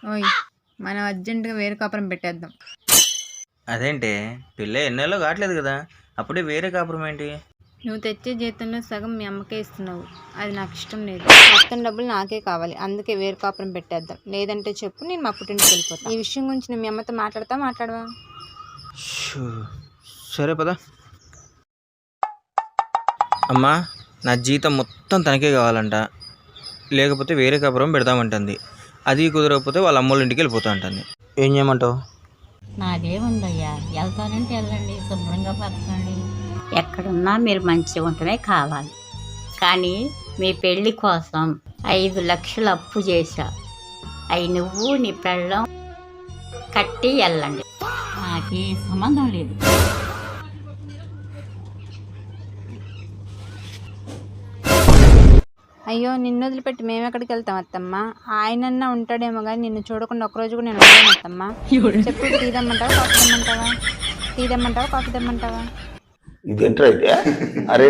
ఓయ్, మనం అర్జెంటుగా వేరే కాపురం పెట్టేద్దాం. అదేంటే పెళ్ళి ఎన్నెల్లో కావట్లేదు కదా, అప్పుడే వేరే కాపురం ఏంటి? నువ్వు తెచ్చే జీతంలో సగం మీ అమ్మకే ఇస్తున్నావు, అది నాకు ఇష్టం లేదు. మొత్తం డబ్బులు నాకే కావాలి, అందుకే వేరే కాపురం పెట్టేద్దాం. లేదంటే చెప్పు, నేను మా పుట్టింటికి వెళ్ళిపోతాను. ఈ విషయం గురించి నేను మీ అమ్మతో మాట్లాడవా? షూ. సరే పద. అమ్మా, నా జీతం మొత్తం తనకే కావాలంట, లేకపోతే వేరే కాపురం పెడదామంటుంది. అది కుదరకపోతే వాళ్ళ అమ్మోళ్ళ ఇంటికి వెళ్ళిపోతా అంటుంది. ఏం చేయమంటావు? నాదేముందయ్యా, వెళ్తానంటే వెళ్ళండి, శుభ్రంగా బతకండి. ఎక్కడున్నా మీరు మంచిగా ఉండటమే కావాలి. కానీ మీ పెళ్లి కోసం 5 లక్షలు అప్పు చేశా, అవి నువ్వు నీ పెళ్ళం కట్టి వెళ్ళండి. నాకే సంబంధం లేదు. అయ్యో, నిన్ను వదిలిపెట్టి మేము ఎక్కడికి వెళ్తాం అత్తమ్మ? ఆయనన్నా ఉంటాడేమో కానీ నిన్ను చూడకుండా ఒకరోజు కూడా నేను ఉండలేను అత్తమ్మ. చెప్పు, టీ తెమ్మంటావా కాఫీ తెమ్మంటావా? ఇదేంట్రా అయితే? అరే